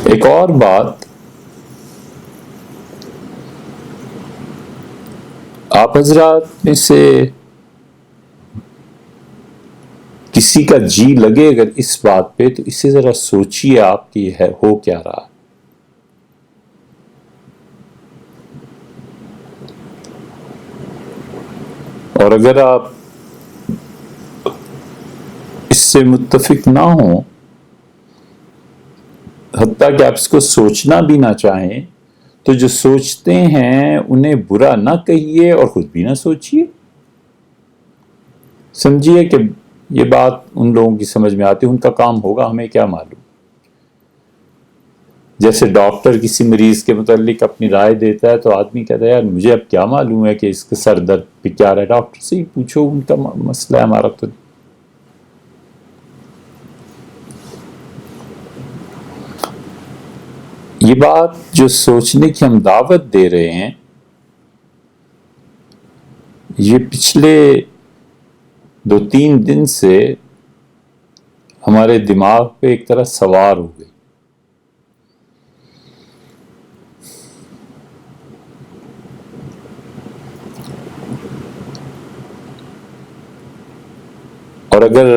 ایک اور بات، آپ حضرات میں سے کسی کا جی لگے اگر اس بات پہ، تو اس سے ذرا سوچیے آپ کی ہو کیا رہا. اور اگر آپ اس سے متفق نہ ہوں، حتیٰ کہ آپ اس کو سوچنا بھی نہ چاہیں، تو جو سوچتے ہیں انہیں برا نہ کہیے اور خود بھی نہ سوچیے. سمجھیے کہ یہ بات ان لوگوں کی سمجھ میں آتی ہے، ان کا کام ہوگا، ہمیں کیا معلوم. جیسے ڈاکٹر کسی مریض کے متعلق اپنی رائے دیتا ہے، تو آدمی کہتا ہے یار مجھے اب کیا معلوم ہے کہ اس کے سر درد پہ کیا رہا ہے، ڈاکٹر سے ہی پوچھو، ان کا مسئلہ ہے، ہمارا تو. یہ بات جو سوچنے کی ہم دعوت دے رہے ہیں، یہ پچھلے 2-3 دن سے ہمارے دماغ پہ ایک طرح سوار ہو گئی. اور اگر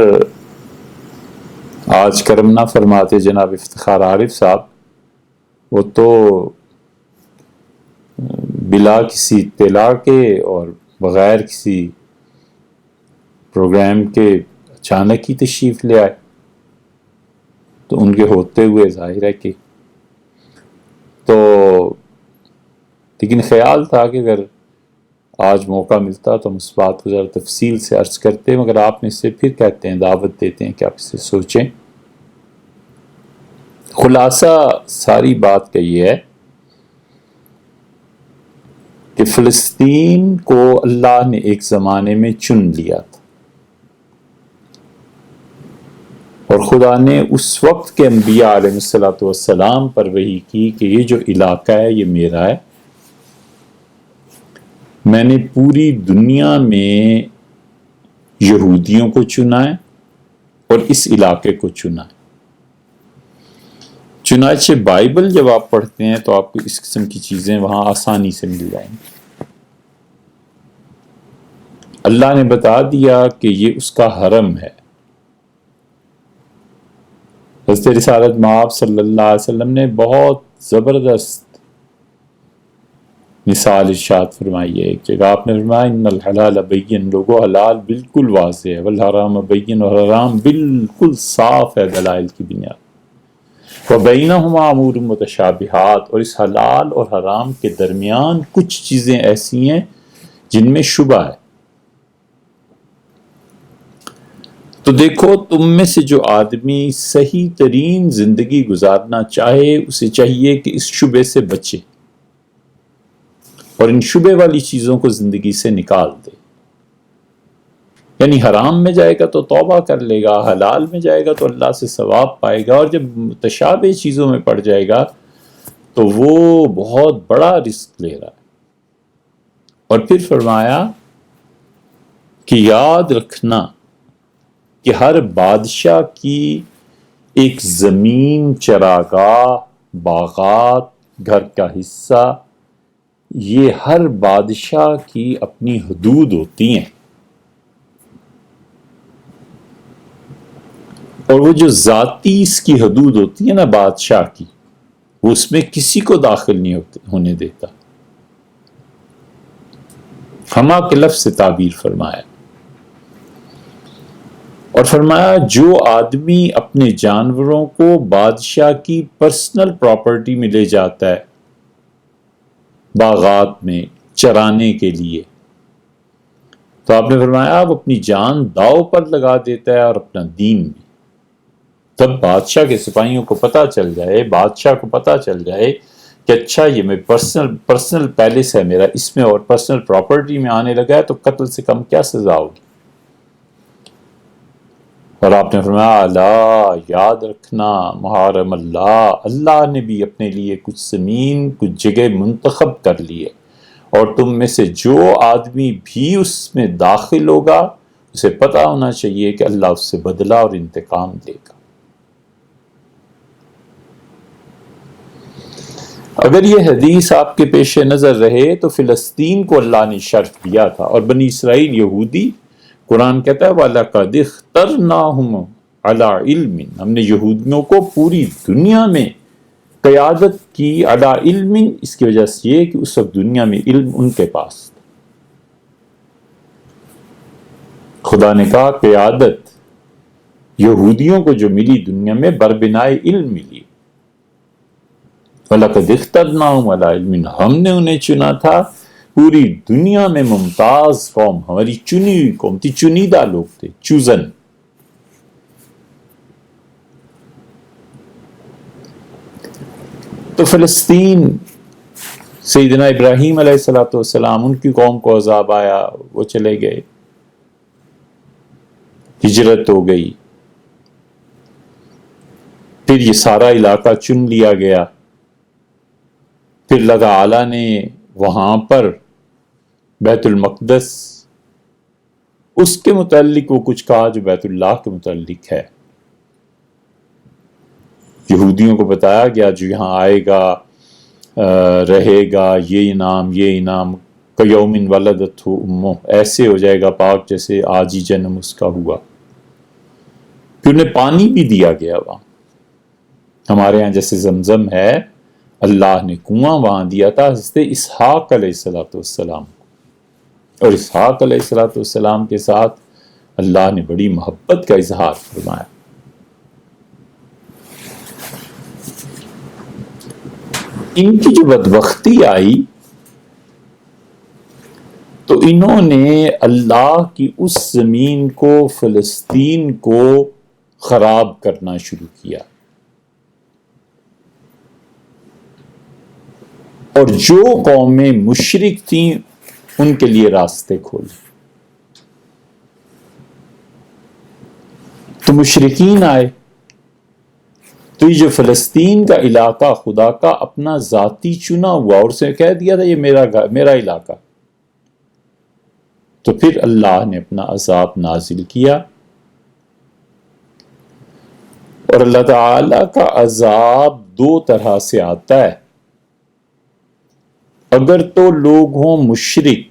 آج کرم نہ فرماتے جناب افتخار عارف صاحب، وہ تو بلا کسی اطلاع کے اور بغیر کسی پروگرام کے اچانک ہی تشریف لے آئے، تو ان کے ہوتے ہوئے ظاہر ہے کہ تو، لیکن خیال تھا کہ اگر آج موقع ملتا تو ہم اس بات کو ذرا تفصیل سے عرض کرتے، مگر آپ میں سے پھر کہتے ہیں، دعوت دیتے ہیں کہ آپ اسے سوچیں. خلاصہ ساری بات کا یہ ہے کہ فلسطین کو اللہ نے ایک زمانے میں چن لیا تھا، اور خدا نے اس وقت کے انبیاء علیہ السلام پر وحی کی کہ یہ جو علاقہ ہے یہ میرا ہے. میں نے پوری دنیا میں یہودیوں کو چنا ہے اور اس علاقے کو چنا ہے. چنانچہ بائبل جب آپ پڑھتے ہیں تو آپ کو اس قسم کی چیزیں وہاں آسانی سے مل جائیں گی. اللہ نے بتا دیا کہ یہ اس کا حرم ہے. حضرت رسالت مآب صلی اللہ علیہ وسلم نے بہت زبردست مثال ارشاد فرمائی ہے. ایک جگہ آپ نے فرمایا ان الحلال بین، لوگو حلال بالکل واضح ہے، والحرام بین، اور حرام بالکل صاف ہے دلائل کی بنیاد. وبینہما امور متشابہات، اور اس حلال اور حرام کے درمیان کچھ چیزیں ایسی ہیں جن میں شبہ ہے. تو دیکھو، تم میں سے جو آدمی صحیح ترین زندگی گزارنا چاہے، اسے چاہیے کہ اس شبے سے بچے اور ان شبے والی چیزوں کو زندگی سے نکال دے. یعنی حرام میں جائے گا تو توبہ کر لے گا، حلال میں جائے گا تو اللہ سے ثواب پائے گا، اور جب متشابہ چیزوں میں پڑ جائے گا تو وہ بہت بڑا رسک لے رہا ہے. اور پھر فرمایا کہ یاد رکھنا کہ ہر بادشاہ کی ایک زمین، چراگاہ، باغات، گھر کا حصہ، یہ ہر بادشاہ کی اپنی حدود ہوتی ہیں. اور وہ جو ذاتی اس کی حدود ہوتی ہے نا بادشاہ کی، وہ اس میں کسی کو داخل نہیں ہونے دیتا. ہما کے لفظ سے تعبیر فرمایا. اور فرمایا جو آدمی اپنے جانوروں کو بادشاہ کی پرسنل پراپرٹی میں لے جاتا ہے، باغات میں چرانے کے لیے، تو آپ نے فرمایا وہ اپنی جان داؤ پر لگا دیتا ہے اور اپنا دین بھی. تب بادشاہ کے سپاہیوں کو پتہ چل جائے، بادشاہ کو پتہ چل جائے کہ اچھا یہ میں پرسنل پیلس ہے میرا، اس میں اور پرسنل پراپرٹی میں آنے لگا ہے، تو قتل سے کم کیا سزا ہوگی. اور آپ نے فرمایا الا، یاد رکھنا، محارم اللہ، اللہ نے بھی اپنے لیے کچھ زمین، کچھ جگہ منتخب کر لی ہے، اور تم میں سے جو آدمی بھی اس میں داخل ہوگا اسے پتہ ہونا چاہیے کہ اللہ اس سے بدلہ اور انتقام دے گا. اگر یہ حدیث آپ کے پیش نظر رہے تو فلسطین کو اللہ نے شرف دیا تھا، اور بنی اسرائیل یہودی، قرآن کہتا ہے وَلَقَدِ اخْتَرْنَاهُمْ عَلَىٰ عِلْمٍ، ہم نے یہودیوں کو پوری دنیا میں قیادت کی، علی علم، اس کی وجہ سے یہ کہ اس وقت دنیا میں علم ان کے پاس تھا۔ خدا نے کہا قیادت یہودیوں کو جو ملی دنیا میں بربنائے علم ملی۔ وَلَقَدِ اخْتَرْنَاهُمْ عَلَىٰ عِلْمٍ، ہم نے انہیں چنا تھا پوری دنیا میں ممتاز قوم، ہماری چنی ہوئی قوم تھی، چنیدہ لوگ تھے، چوزن۔ تو فلسطین، سیدنا ابراہیم علیہ السلام، ان کی قوم کو عذاب آیا، وہ چلے گئے، ہجرت ہو گئی، پھر یہ سارا علاقہ چن لیا گیا، پھر اللہ تعالیٰ نے وہاں پر بیت المقدس، اس کے متعلق وہ کچھ کہا جو بیت اللہ کے متعلق ہے۔ یہودیوں کو بتایا گیا جو یہاں آئے گا رہے گا، یہ انعام کیوم ولدتہ امہ، ایسے ہو جائے گا پاک جیسے آج ہی جنم اس کا ہوا۔ پھر انہیں پانی بھی دیا گیا وہاں، ہمارے ہاں جیسے زمزم ہے، اللہ نے کنواں وہاں دیا تھا حضرت اسحاق علیہ السلام، اور اسحاق علیہ السلام کے ساتھ اللہ نے بڑی محبت کا اظہار فرمایا۔ ان کی جو بدبختی آئی تو انہوں نے اللہ کی اس زمین کو، فلسطین کو خراب کرنا شروع کیا، اور جو قومیں مشرک تھیں ان کے لیے راستے کھولے۔ تو مشرکین آئے، تو یہ جو فلسطین کا علاقہ خدا کا اپنا ذاتی چنا ہوا، اور اسے کہہ دیا تھا یہ میرا علاقہ، تو پھر اللہ نے اپنا عذاب نازل کیا۔ اور اللہ تعالی کا عذاب دو طرح سے آتا ہے، اگر تو لوگ ہوں مشرک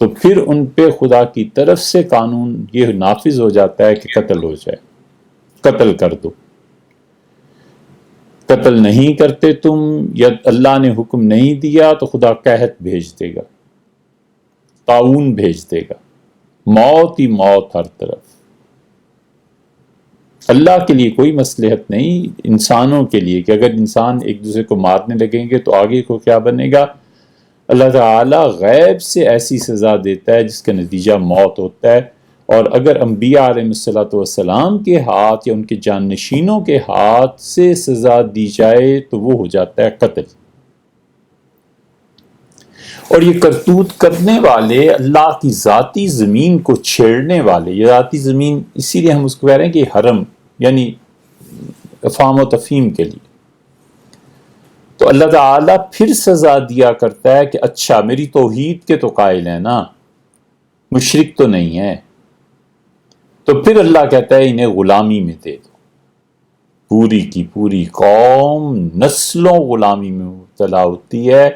تو پھر ان پہ خدا کی طرف سے قانون یہ نافذ ہو جاتا ہے کہ قتل ہو جائے، قتل کر دو۔ قتل نہیں کرتے تم، یا اللہ نے حکم نہیں دیا تو خدا قحط بھیج دے گا، طاعون بھیج دے گا، موت ہی موت ہر طرف۔ اللہ کے لیے کوئی مصلحت نہیں، انسانوں کے لیے کہ اگر انسان ایک دوسرے کو مارنے لگیں گے تو آگے کو کیا بنے گا۔ اللہ تعالیٰ غیب سے ایسی سزا دیتا ہے جس کا نتیجہ موت ہوتا ہے، اور اگر انبیاء علیہ السلام کے ہاتھ یا ان کے جانشینوں کے ہاتھ سے سزا دی جائے تو وہ ہو جاتا ہے قتل۔ اور یہ کرتوت کرنے والے، اللہ کی ذاتی زمین کو چھیڑنے والے، یہ ذاتی زمین اسی لیے ہم اس کو کہہ رہے ہیں کہ حرم، یعنی افہام و تفہیم کے لیے، تو اللہ تعالیٰ پھر سزا دیا کرتا ہے کہ اچھا میری توحید کے تو قائل ہیں نا، مشرک تو نہیں ہے، تو پھر اللہ کہتا ہے انہیں غلامی میں دے دو۔ پوری کی پوری قوم نسلوں غلامی میں مبتلا ہوتی ہے۔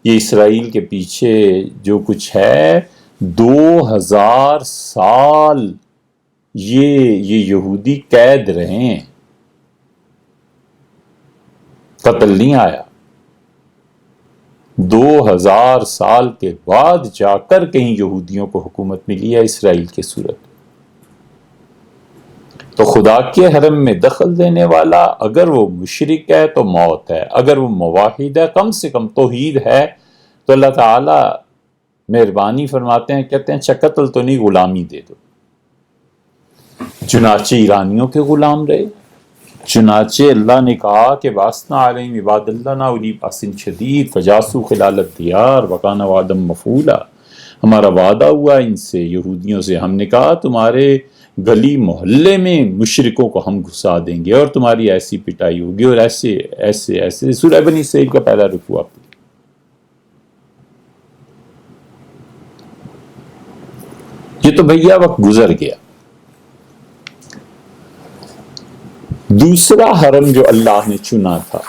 یہ اسرائیل کے پیچھے جو کچھ ہے، 2000 سال یہ یہودی قید رہے ہیں، قتل نہیں آیا۔ 2000 سال کے بعد جا کر کہیں یہودیوں کو حکومت ملی ہے اسرائیل کی صورت۔ تو خدا کے حرم میں دخل دینے والا اگر وہ مشرک ہے تو موت ہے، اگر وہ موحد ہے، کم سے کم توحید ہے، تو اللہ تعالیٰ مہربانی فرماتے ہیں، کہتے ہیں اچھا قتل تو نہیں، غلامی دے دو۔ چنانچہ ایرانیوں کے غلام رہے، چنانچہ اللہ نے کہا کہ واسطنا علیہم عباد اللہ اولی بأس شدید فجاسوا خلال الدیار وکان وعدا مفعولا، ہمارا وعدہ ہوا ان سے، یہودیوں سے، ہم نے کہا تمہارے گلی محلے میں مشرکوں کو ہم گھسا دیں گے اور تمہاری ایسی پٹائی ہوگی، اور ایسے ایسے ایسے۔ سورہ بنی اسرائیل کا پہلا رکوع۔ یہ تو بھیا وقت گزر گیا۔ دوسرا حرم جو اللہ نے چنا تھا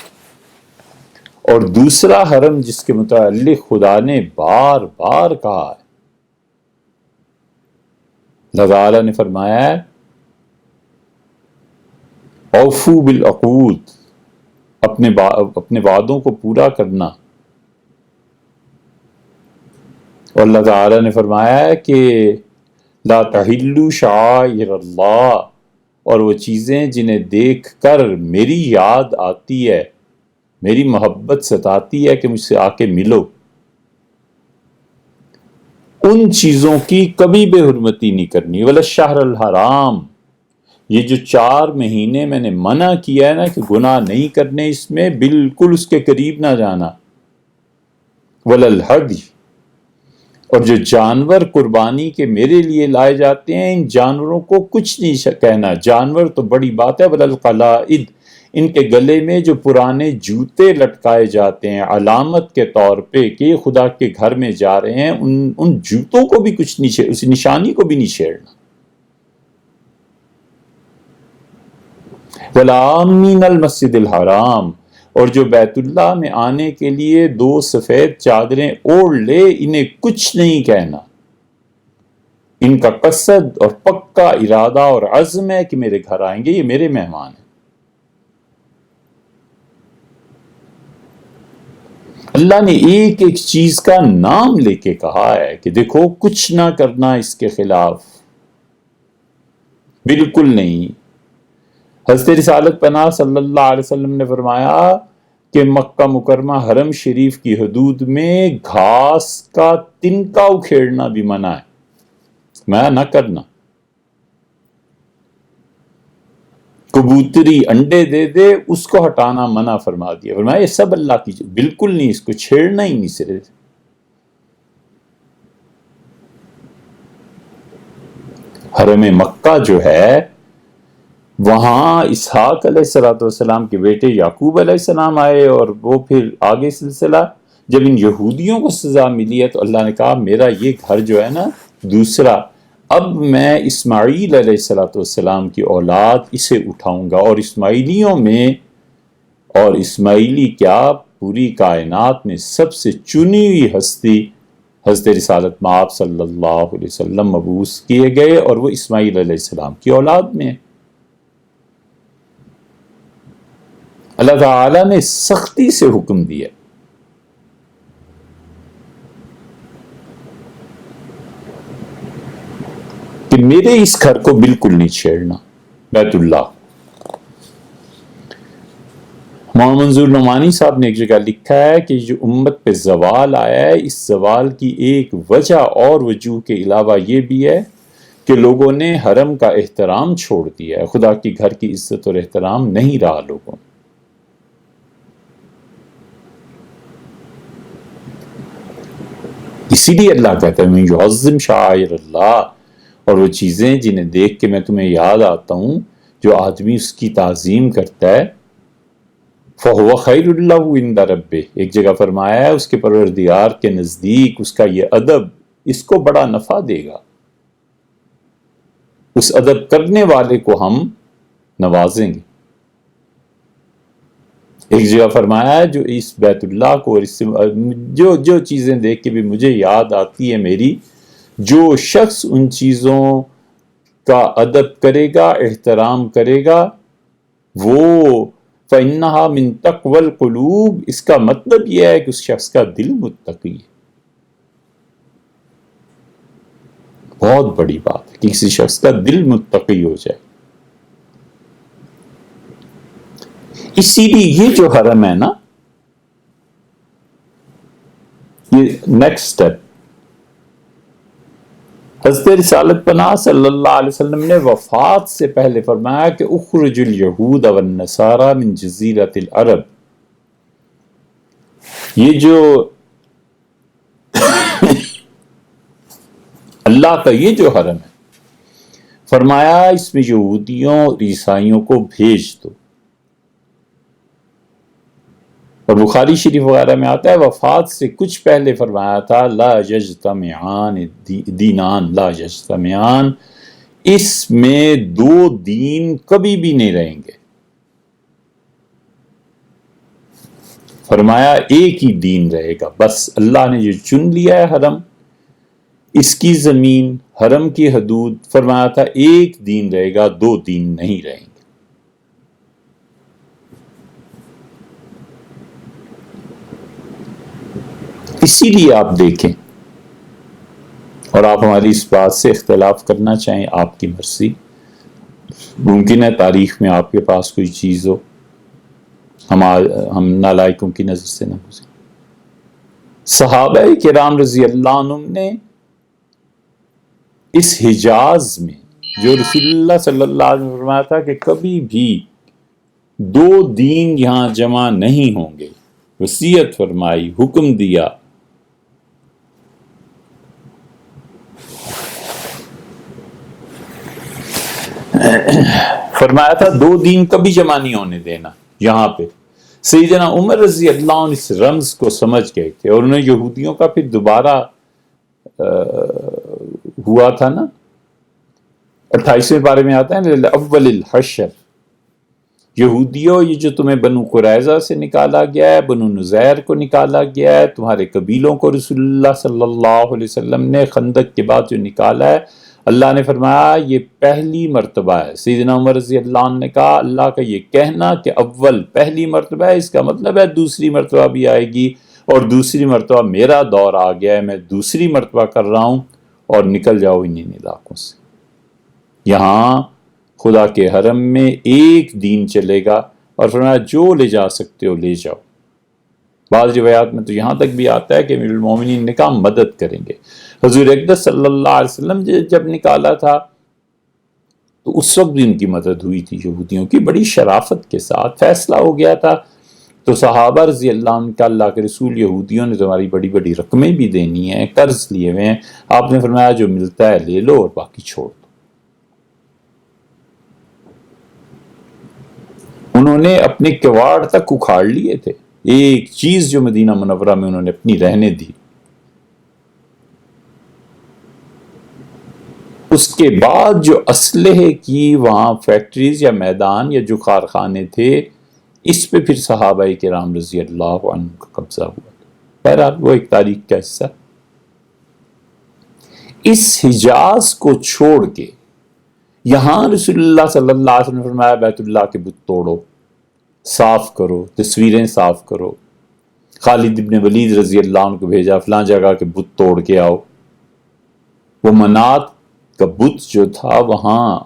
اور دوسرا حرم جس کے متعلق خدا نے بار بار کہا ہے، اللہ تعالیٰ نے فرمایا ہے اوفو بالعقود، اپنے وعدوں کو پورا کرنا، اور اللہ تعالیٰ نے فرمایا ہے کہ لا تحلوا شعائر اللہ، اور وہ چیزیں جنہیں دیکھ کر میری یاد آتی ہے، میری محبت ستاتی ہے کہ مجھ سے آ کے ملو، ان چیزوں کی کبھی بے حرمتی نہیں کرنی۔ ولا الشہر الحرام، یہ جو 4 مہینے میں نے منع کیا ہے نا کہ گناہ نہیں کرنے، اس میں بالکل اس کے قریب نہ جانا۔ ولا الحدی، اور جو جانور قربانی کے میرے لیے لائے جاتے ہیں، ان جانوروں کو کچھ نہیں کہنا، جانور تو بڑی بات ہے۔ ولا القلائد، ان کے گلے میں جو پرانے جوتے لٹکائے جاتے ہیں علامت کے طور پہ کہ خدا کے گھر میں جا رہے ہیں، ان جوتوں کو بھی کچھ نہیں، اس نشانی کو بھی نہیں چھیڑنا۔ وَالْآمِنَ الْمَسْجِدِ الْحَرَامِ، اور جو بیت اللہ میں آنے کے لیے 2 سفید چادریں اوڑھ لے، انہیں کچھ نہیں کہنا، ان کا قصد اور پکا ارادہ اور عزم ہے کہ میرے گھر آئیں گے، یہ میرے مہمان ہیں۔ اللہ نے ایک ایک چیز کا نام لے کے کہا ہے کہ دیکھو کچھ نہ کرنا اس کے خلاف، بالکل نہیں۔ حضرت رسالت پناہ صلی اللہ علیہ وسلم نے فرمایا کہ مکہ مکرمہ حرم شریف کی حدود میں گھاس کا تنکا اکھیڑنا بھی منع ہے، منع نہ کرنا۔ کبوتری انڈے دے دے، اس کو ہٹانا منع فرما دیا، فرمایا یہ سب اللہ کی بالکل نہیں، اس کو چھیڑنا ہی نہیں سرے سے۔ حرم مکہ جو ہے، وہاں اسحاق علیہ السلام کے بیٹے یعقوب علیہ السلام آئے، اور وہ پھر آگے سلسلہ جب ان یہودیوں کو سزا ملی ہے تو اللہ نے کہا میرا یہ گھر جو ہے نا دوسرا، اب میں اسماعیل علیہ السلام کی اولاد اسے اٹھاؤں گا، اور اسماعیلیوں میں، اور اسماعیلی کیا پوری کائنات میں سب سے چنی ہوئی ہستی حضرت رسالت مآب صلی اللہ علیہ وسلم مبعوث کیے گئے، اور وہ اسماعیل علیہ السلام کی اولاد میں ہیں۔ اللہ تعالیٰ نے سختی سے حکم دیا کہ میرے اس گھر کو بالکل نہیں چھیڑنا، بیت اللہ۔ مولانا منظور نعمانی صاحب نے ایک جگہ لکھا ہے کہ جو امت پہ زوال آیا ہے، اس زوال کی ایک وجہ اور وجوہ کے علاوہ یہ بھی ہے کہ لوگوں نے حرم کا احترام چھوڑ دیا ہے، خدا کی گھر کی عزت اور احترام نہیں رہا لوگوں۔ اسی لیے اللہ کہتا ہے میں یعظم شعائر اللہ، اور وہ چیزیں جنہیں دیکھ کے میں تمہیں یاد آتا ہوں، جو آدمی اس کی تعظیم کرتا ہے، فَهُوَ خَيْرٌ لَهُ عِندَ رَبِّهِ، ایک جگہ فرمایا ہے اس کے پروردگار کے نزدیک اس کا یہ ادب اس کو بڑا نفع دے گا، اس ادب کرنے والے کو ہم نوازیں گے۔ ایک جگہ فرمایا ہے جو اس بیت اللہ کو اور اس سے جو چیزیں دیکھ کے بھی مجھے یاد آتی ہے میری، جو شخص ان چیزوں کا ادب کرے گا، احترام کرے گا، وہ فَإِنَّهَا مِن تَقْوَى الْقُلُوبِ، اس کا مطلب یہ ہے کہ اس شخص کا دل متقی ہے۔ بہت بڑی بات ہے کہ کسی شخص کا دل متقی ہو جائے۔ اسی لیے یہ جو حرم ہے نا، یہ نیکسٹ سٹیپ، حضرت رسالت پناہ صلی اللہ علیہ وسلم نے وفات سے پہلے فرمایا کہ اخرج الیہود والنصارى من جزیرۃ العرب، یہ جو اللہ کا یہ جو حرم ہے، فرمایا اس میں یہودیوں اور عیسائیوں کو بھیج دو، اور بخاری شریف وغیرہ میں آتا ہے وفات سے کچھ پہلے فرمایا تھا لا یجتمعان دینان، لا یجتمعان، اس میں 2 دین کبھی بھی نہیں رہیں گے۔ فرمایا ایک ہی دین رہے گا، بس اللہ نے جو چن لیا ہے حرم، اس کی زمین، حرم کی حدود، فرمایا تھا ایک دین رہے گا، دو دین نہیں رہیں گے۔ اسی لیے آپ دیکھیں، اور آپ ہماری اس بات سے اختلاف کرنا چاہیں، آپ کی مرضی، ممکن ہے تاریخ میں آپ کے پاس کوئی چیز ہو، ہم نالائکوں کی نظر سے نہ گزرے۔ صحابہ کرام رضی اللہ عنہم نے اس حجاز میں جو رسول اللہ صلی اللہ علیہ وسلم نے فرمایا تھا کہ کبھی بھی دو دین یہاں جمع نہیں ہوں گے، وصیت فرمائی، حکم دیا، فرمایا تھا دو دین کبھی جمع نہیں ہونے دینا۔ یہاں پہ سیدنا عمر رضی اللہ عنہ اس رمز کو سمجھ گئے تھے، اور انہیں یہودیوں کا پھر دوبارہ ہوا تھا نا، 28ویں پارے میں آتا ہے نا، اول الحشر، یہودیوں یہ جو تمہیں بنو قریظہ سے نکالا گیا ہے، بنو نذیر کو نکالا گیا ہے، تمہارے قبیلوں کو رسول اللہ صلی اللہ علیہ وسلم نے خندق کے بعد جو نکالا ہے، اللہ نے فرمایا یہ پہلی مرتبہ ہے۔ سیدنا عمر رضی اللہ عنہ نے کہا اللہ کا یہ کہنا کہ اول پہلی مرتبہ ہے، اس کا مطلب ہے دوسری مرتبہ بھی آئے گی، اور دوسری مرتبہ میرا دور آ گیا ہے، میں دوسری مرتبہ کر رہا ہوں، اور نکل جاؤ انہی علاقوں سے۔ یہاں خدا کے حرم میں ایک دین چلے گا، اور فرمایا جو لے جا سکتے ہو لے جاؤ۔ بعض روایات میں تو یہاں تک بھی آتا ہے کہ امیر المومنین نے کہا مدد کریں گے۔ حضور اقدس صلی اللہ علیہ وسلم جب نکالا تھا تو اس وقت بھی ان کی مدد ہوئی تھی، یہودیوں کی بڑی شرافت کے ساتھ فیصلہ ہو گیا تھا۔ تو صحابہ رضی اللہ عنہ کا اللہ کے رسول یہودیوں نے تمہاری بڑی بڑی رقمیں بھی دینی ہیں، قرض لیے ہوئے ہیں، آپ نے فرمایا جو ملتا ہے لے لو اور باقی چھوڑ دو۔ انہوں نے اپنے کواڑ تک اکھاڑ لیے تھے، ایک چیز جو مدینہ منورہ میں انہوں نے اپنی رہنے دی۔ اس کے بعد جو اسلحے کی وہاں فیکٹریز یا میدان یا جو کارخانے تھے، اس پہ پھر صحابہ کرام رضی اللہ عنہ کا قبضہ ہوا۔ بہرحال وہ ایک تاریخ کا حصہ۔ اس حجاز کو چھوڑ کے یہاں رسول اللہ صلی اللہ علیہ وسلم نے فرمایا بیت اللہ کے بت توڑو، صاف کرو، تصویریں صاف کرو۔ خالد ابن ولید رضی اللہ عنہ کو بھیجا فلاں جگہ کے بت توڑ کے آؤ۔ وہ منات کا بت جو تھا وہاں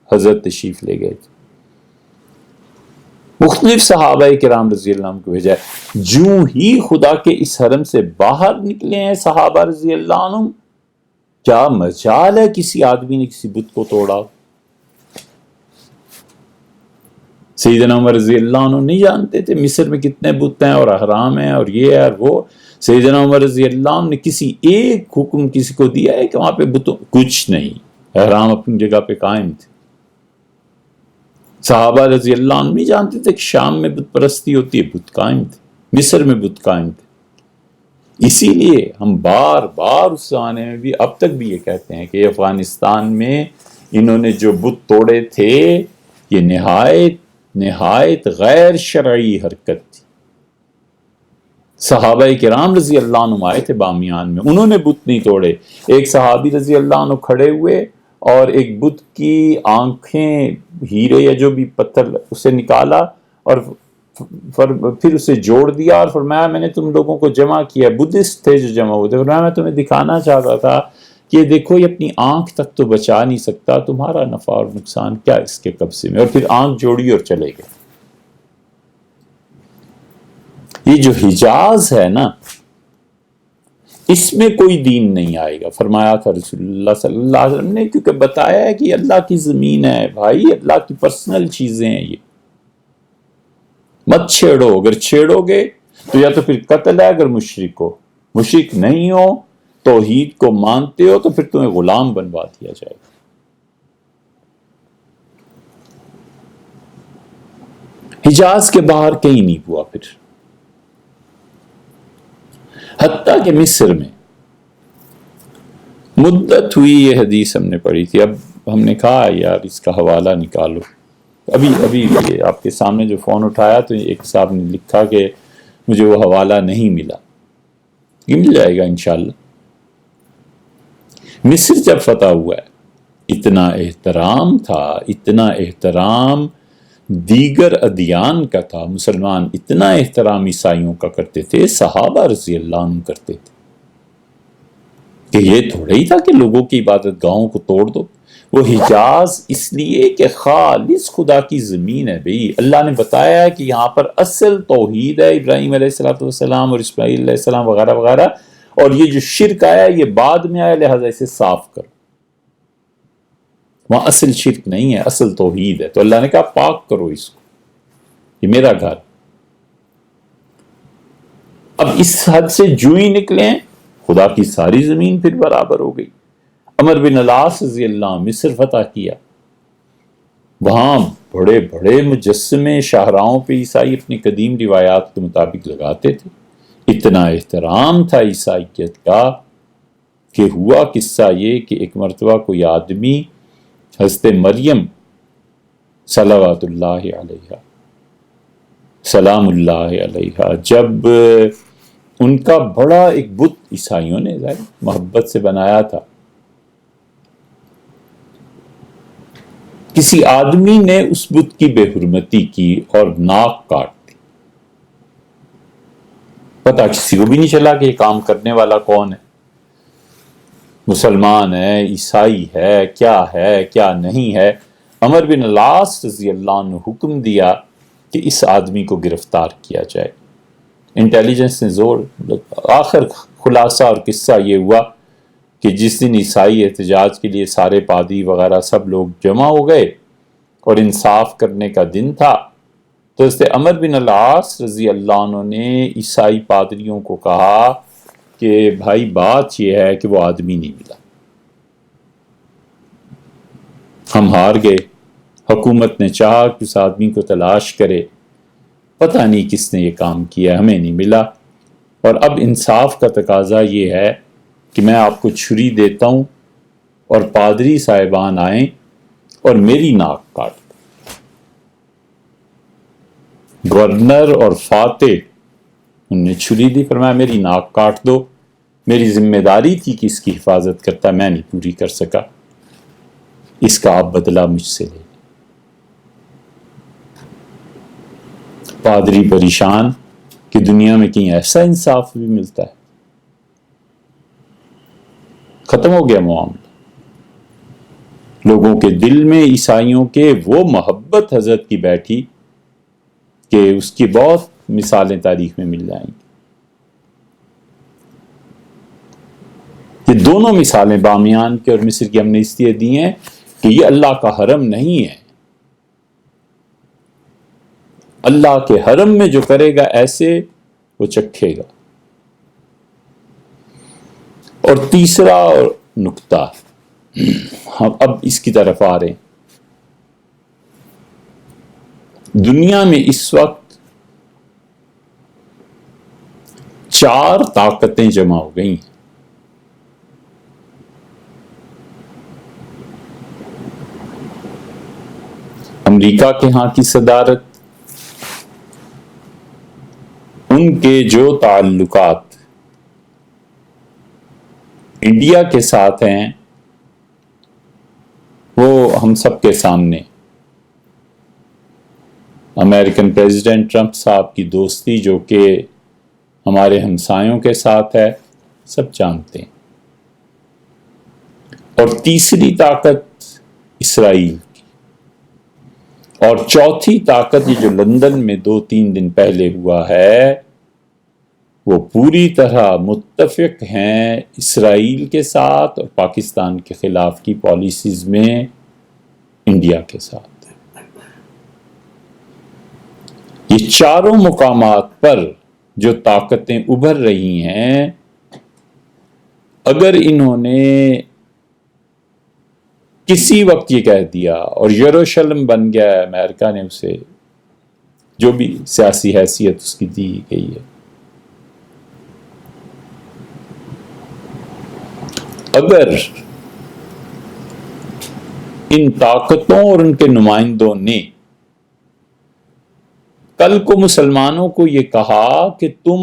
حضرت تشریف لے گئے تھے۔ مختلف صحابہ کرام رضی اللہ عنہ کو بھیجا ہے۔ جو ہی خدا کے اس حرم سے باہر نکلے ہیں صحابہ رضی اللہ عنہ، کیا مجال ہے کسی آدمی نے کسی بت کو توڑا؟ سیدنا عمر رضی اللہ عنہ نہیں جانتے تھے مصر میں کتنے بت ہیں اور احرام ہیں اور یہ ہے اور وہ۔ سیدنا عمر رضی اللہ عنہ نے کسی ایک حکم کسی کو دیا ہے کہ وہاں پہ بتوں کچھ نہیں، احرام اپنی جگہ پہ قائم تھے۔ صحابہ رضی اللہ عنہ نہیں جانتے تھے کہ شام میں بت پرستی ہوتی ہے، بت قائم تھے، مصر میں بت قائم تھے۔ اسی لیے ہم بار بار اس زمانے میں بھی اب تک بھی یہ کہتے ہیں کہ افغانستان میں انہوں نے جو بت توڑے تھے یہ نہایت غیر شرعی حرکت تھی۔ صحابہ کرام رضی اللہ عنہ آئے تھے بامیان میں، انہوں نے بت نہیں توڑے۔ ایک صحابی رضی اللہ عنہ کھڑے ہوئے اور ایک بت کی آنکھیں ہیرے یا جو بھی پتھر اسے نکالا اور پھر اسے جوڑ دیا اور فرمایا میں نے تم لوگوں کو جمع کیا، بدھسٹ تھے جو جمع ہوئے تھے، فرمایا میں تمہیں دکھانا چاہتا تھا کہ دیکھو یہ اپنی آنکھ تک تو بچا نہیں سکتا، تمہارا نفع اور نقصان کیا اس کے قبضے میں، اور پھر آنکھ جوڑی اور چلے گئے۔ یہ جو حجاز ہے نا اس میں کوئی دین نہیں آئے گا، فرمایا تھا رسول اللہ صلی اللہ علیہ وسلم نے، کیونکہ بتایا ہے کہ یہ اللہ کی زمین ہے بھائی، اللہ کی پرسنل چیزیں ہیں، یہ مت چھیڑو، اگر چھیڑو گے تو یا تو پھر قتل ہے، اگر مشرک ہو، مشرک نہیں ہو توحید کو مانتے ہو تو پھر تمہیں غلام بنوا دیا جائے گا۔ حجاز کے باہر کہیں نہیں ہوا پھر، حتیٰ کہ مصر میں مدت ہوئی، یہ حدیث ہم نے پڑھی تھی، اب ہم نے کہا یار اس کا حوالہ نکالو۔ ابھی آپ کے سامنے جو فون اٹھایا تو ایک صاحب نے لکھا کہ مجھے وہ حوالہ نہیں ملا، یہ مل جائے گا انشاءاللہ۔ مصر جب فتح ہوا ہے، اتنا احترام تھا، اتنا احترام دیگر ادیان کا تھا، مسلمان اتنا احترام عیسائیوں کا کرتے تھے، صحابہ رضی اللہ عنہ کرتے تھے، کہ یہ تھوڑا ہی تھا کہ لوگوں کی عبادت گاہوں کو توڑ دو۔ وہ حجاز اس لیے کہ خالص خدا کی زمین ہے بھئی، اللہ نے بتایا ہے کہ یہاں پر اصل توحید ہے، ابراہیم علیہ السلام اور اسماعیل علیہ السلام وغیرہ وغیرہ، اور یہ جو شرک آیا یہ بعد میں آیا، لہذا اسے صاف کرو۔ وہاں اصل شرک نہیں ہے، اصل توحید ہے، تو اللہ نے کہا پاک کرو اس کو، یہ میرا گھر۔ اب اس حد سے جو ہی نکلیں، خدا کی ساری زمین پھر برابر ہو گئی۔ عمر بن العاص رضی اللہ عنہ مصر فتح کیا، وہاں بڑے بڑے مجسمے شاہراہوں پہ عیسائی اپنی قدیم روایات کے مطابق لگاتے تھے۔ اتنا احترام تھا عیسائیت کا کہ ہوا قصہ یہ کہ ایک مرتبہ کوئی آدمی حضرت مریم صلوات اللہ علیہ سلام اللہ علیہ، جب ان کا بڑا ایک بت عیسائیوں نے ظاہر محبت سے بنایا تھا، کسی آدمی نے اس بت کی بے حرمتی کی اور ناک کاٹ دی۔ پتہ کسی کو بھی نہیں چلا کہ یہ کام کرنے والا کون ہے، مسلمان ہے، عیسائی ہے، کیا نہیں ہے۔ عمر بن العاص رضی اللہ عنہ حکم دیا کہ اس آدمی کو گرفتار کیا جائے۔ انٹیلیجنس نے زور، آخر خلاصہ اور قصہ یہ ہوا کہ جس دن عیسائی احتجاج کے لیے سارے پادری وغیرہ سب لوگ جمع ہو گئے اور انصاف کرنے کا دن تھا، تو حضرت عمر بن العاص رضی اللہ عنہ نے عیسائی پادریوں کو کہا کہ بھائی بات یہ ہے کہ وہ آدمی نہیں ملا، ہم ہار گئے، حکومت نے چاہا کہ اس آدمی کو تلاش کرے، پتہ نہیں کس نے یہ کام کیا، ہمیں نہیں ملا، اور اب انصاف کا تقاضا یہ ہے کہ میں آپ کو چھری دیتا ہوں اور پادری صاحبان آئیں اور میری ناک کاٹ دیں۔ گورنر اور فاتح ان نے چھری دی، فرمایا میری ناک کاٹ دو، میری ذمہ داری تھی کہ اس کی حفاظت کرتا، میں نہیں پوری کر سکا، اس کا آپ بدلہ مجھ سے لے۔ پادری پریشان کہ دنیا میں کہیں ایسا انصاف بھی ملتا ہے، ختم ہو گیا معاملہ۔ لوگوں کے دل میں عیسائیوں کے وہ محبت حضرت کی بیٹھی کہ اس کی بہت مثالیں تاریخ میں مل جائیں گی۔ یہ دونوں مثالیں بامیان کے اور مصر کی ہم نے اس لیے دی ہیں کہ یہ اللہ کا حرم نہیں ہے، اللہ کے حرم میں جو کرے گا ایسے وہ چکھے گا۔ اور تیسرا نکتہ، ہم اب اس کی طرف آ رہے ہیں، دنیا میں اس وقت 4 طاقتیں جمع ہو گئی ہیں۔ امریکہ کے ہاں کی صدارت، ان کے جو تعلقات انڈیا کے ساتھ ہیں وہ ہم سب کے سامنے، امریکن پریزیڈنٹ ٹرمپ صاحب کی دوستی جو کہ ہمارے ہمسایوں کے ساتھ ہے، سب جانتے ہیں۔ اور تیسری طاقت اسرائیل کی، اور چوتھی طاقت یہ جو لندن میں 2-3 دن پہلے ہوا ہے، وہ پوری طرح متفق ہیں اسرائیل کے ساتھ اور پاکستان کے خلاف کی پالیسیز میں انڈیا کے ساتھ۔ یہ چاروں مقامات پر جو طاقتیں ابھر رہی ہیں، اگر انہوں نے کسی وقت یہ کہہ دیا اور یروشلم بن گیا ہے، امریکہ نے اسے جو بھی سیاسی حیثیت اس کی دی گئی ہے، اگر ان طاقتوں اور ان کے نمائندوں نے کل کو مسلمانوں کو یہ کہا کہ تم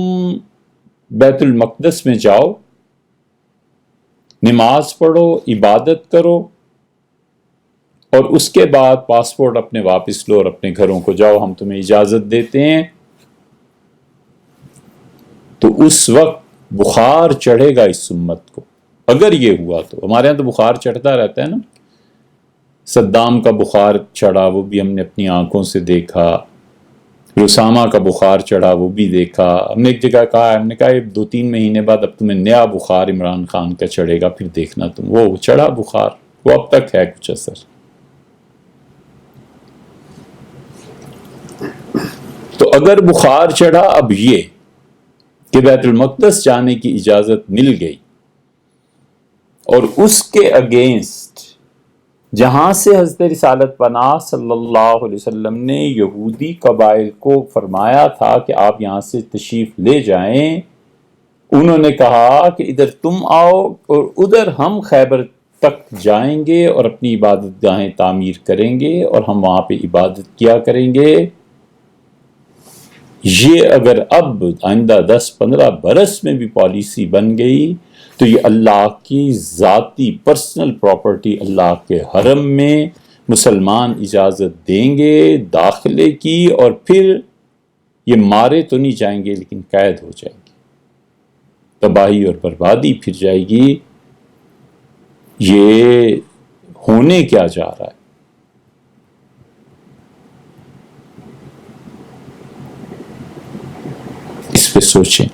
بیت المقدس میں جاؤ، نماز پڑھو، عبادت کرو، اور اس کے بعد پاسپورٹ اپنے واپس لو اور اپنے گھروں کو جاؤ، ہم تمہیں اجازت دیتے ہیں، تو اس وقت بخار چڑھے گا اس امت کو۔ اگر یہ ہوا تو ہمارے ہاں تو بخار چڑھتا رہتا ہے نا، صدام کا بخار چڑھا، وہ بھی ہم نے اپنی آنکھوں سے دیکھا، اسامہ کا بخار چڑھا، وہ بھی دیکھا۔ ہم نے ایک جگہ کہا، ہم نے کہا یہ 2-3 مہینے بعد اب تمہیں نیا بخار عمران خان کا چڑھے گا، پھر دیکھنا تم۔ وہ چڑھا بخار، وہ اب تک ہے کچھ اثر۔ تو اگر بخار چڑھا اب یہ کہ بیت المقدس جانے کی اجازت مل گئی، اور اس کے اگینسٹ جہاں سے حضرت رسالت پناہ صلی اللہ علیہ وسلم نے یہودی قبائل کو فرمایا تھا کہ آپ یہاں سے تشریف لے جائیں، انہوں نے کہا کہ ادھر تم آؤ اور ادھر ہم خیبر تک جائیں گے اور اپنی عبادت گاہیں تعمیر کریں گے اور ہم وہاں پہ عبادت کیا کریں گے۔ یہ اگر اب آئندہ 10-15 برس میں بھی پالیسی بن گئی تو یہ اللہ کی ذاتی پرسنل پراپرٹی، اللہ کے حرم میں مسلمان اجازت دیں گے داخلے کی، اور پھر یہ مارے تو نہیں جائیں گے لیکن قید ہو جائیں گے، تباہی اور بربادی پھر جائے گی۔ یہ ہونے کیا جا رہا ہے؟ اس پہ سوچیں۔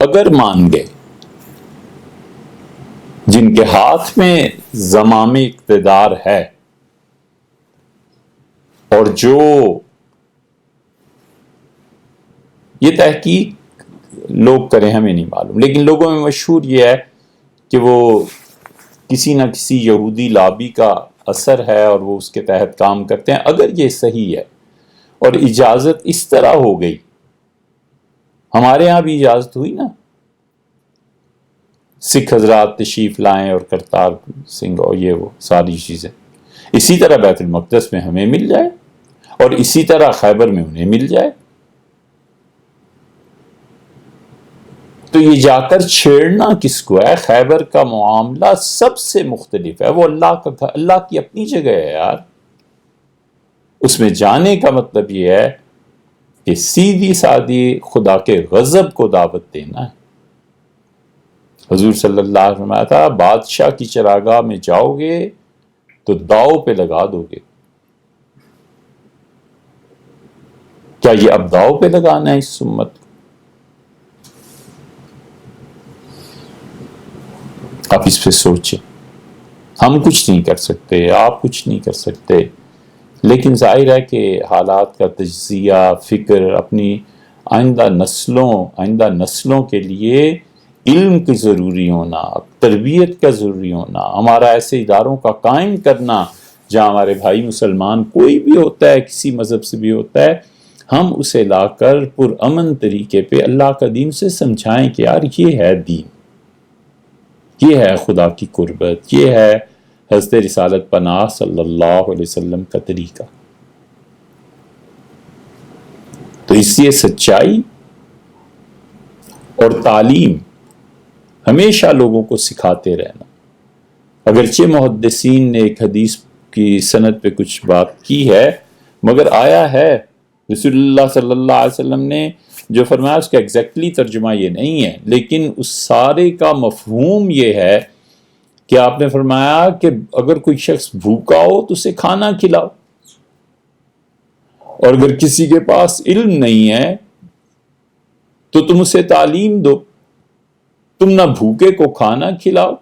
اگر مان گئے جن کے ہاتھ میں زمام اقتدار ہے، اور جو یہ تحقیق لوگ کریں ہمیں نہیں معلوم، لیکن لوگوں میں مشہور یہ ہے کہ وہ کسی نہ کسی یہودی لابی کا اثر ہے اور وہ اس کے تحت کام کرتے ہیں۔ اگر یہ صحیح ہے اور اجازت اس طرح ہو گئی، ہمارے ہاں بھی اجازت ہوئی نا، سکھ حضرات تشریف لائیں اور کرتار سنگھ اور یہ وہ ساری چیزیں، اسی طرح بیت المقدس میں ہمیں مل جائے اور اسی طرح خیبر میں انہیں مل جائے، تو یہ جا کر چھیڑنا کس کو ہے؟ خیبر کا معاملہ سب سے مختلف ہے، وہ اللہ کا گھر، اللہ کی اپنی جگہ ہے یار۔ اس میں جانے کا مطلب یہ ہے کہ سیدھی سادھی خدا کے غضب کو دعوت دینا ہے۔ حضور صلی اللہ علیہ وسلم تھا، بادشاہ کی چراگاہ میں جاؤ گے تو داؤ پہ لگا دو گے۔ کیا یہ اب داؤ پہ لگانا ہے اس امت کو؟ آپ اس پہ سوچیں۔ ہم کچھ نہیں کر سکتے، آپ کچھ نہیں کر سکتے، لیکن ظاہر ہے کہ حالات کا تجزیہ، فکر، اپنی آئندہ نسلوں کے لیے علم کی ضروری ہونا، تربیت کا ضروری ہونا، ہمارا ایسے اداروں کا قائم کرنا جہاں ہمارے بھائی مسلمان کوئی بھی ہوتا ہے، کسی مذہب سے بھی ہوتا ہے، ہم اسے لا کر پرامن طریقے پہ اللہ کا دین سے سمجھائیں کہ یار یہ ہے دین، یہ ہے خدا کی قربت، یہ ہے حضرت رسالت پناہ صلی اللہ علیہ وسلم کا طریقہ۔ تو اس لیے سچائی اور تعلیم ہمیشہ لوگوں کو سکھاتے رہنا۔ اگرچہ محدثین نے ایک حدیث کی سند پہ کچھ بات کی ہے، مگر آیا ہے رسول اللہ صلی اللہ علیہ وسلم نے جو فرمایا اس کا ایگزیکٹلی ترجمہ یہ نہیں ہے، لیکن اس سارے کا مفہوم یہ ہے کہ آپ نے فرمایا کہ اگر کوئی شخص بھوکا ہو تو اسے کھانا کھلاؤ، اور اگر کسی کے پاس علم نہیں ہے تو تم اسے تعلیم دو، تم نہ بھوکے کو کھانا کھلاؤ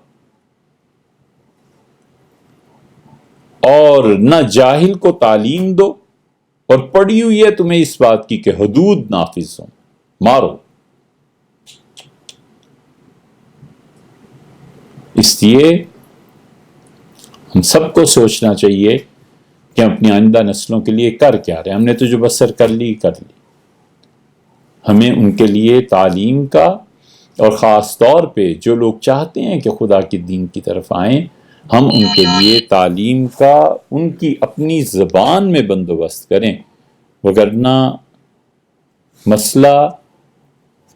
اور نہ جاہل کو تعلیم دو، اور پڑی ہوئی ہے تمہیں اس بات کی کہ حدود نافذ ہوں، مارو۔ اس لیے ہم سب کو سوچنا چاہیے کہ ہم اپنی آئندہ نسلوں کے لیے کر کیا رہے ہیں۔ ہم نے تو جو بسر کر لی، ہمیں ان کے لیے تعلیم کا، اور خاص طور پہ جو لوگ چاہتے ہیں کہ خدا کے دین کی طرف آئیں، ہم ان کے لیے تعلیم کا ان کی اپنی زبان میں بندوبست کریں، وگرنہ مسئلہ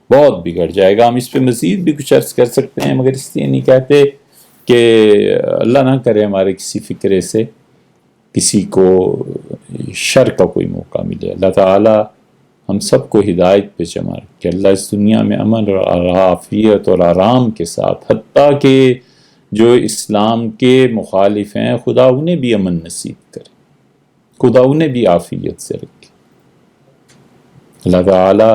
بہت بگڑ جائے گا۔ ہم اس پہ مزید بھی کچھ عرض کر سکتے ہیں، مگر اس لیے نہیں کہتے کہ اللہ نہ کرے ہمارے کسی فکرے سے کسی کو شر کا کوئی موقع ملے۔ اللہ تعالی ہم سب کو ہدایت پہ جمع رکھے، اللہ اس دنیا میں امن اور عافیت اور آرام کے ساتھ، حتیٰ کہ جو اسلام کے مخالف ہیں خدا انہیں بھی امن نصیب کرے، خدا انہیں بھی عافیت سے رکھے۔ اللہ تعالی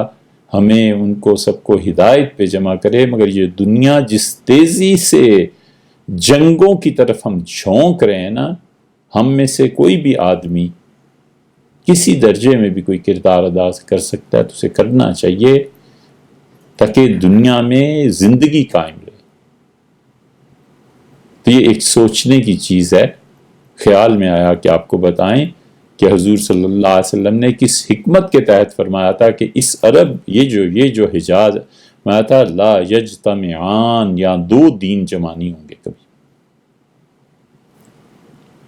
ہمیں ان کو سب کو ہدایت پہ جمع کرے، مگر یہ دنیا جس تیزی سے جنگوں کی طرف ہم جھونک رہے ہیں نا، ہم میں سے کوئی بھی آدمی کسی درجے میں بھی کوئی کردار ادا کر سکتا ہے تو اسے کرنا چاہیے تاکہ دنیا میں زندگی قائم رہے۔ تو یہ ایک سوچنے کی چیز ہے، خیال میں آیا کہ آپ کو بتائیں کہ حضور صلی اللہ علیہ وسلم نے کس حکمت کے تحت فرمایا تھا کہ اس عرب یہ جو حجاز فرمایا تھا لا یجتمعان، یا دو دین جمع نہیں ہوں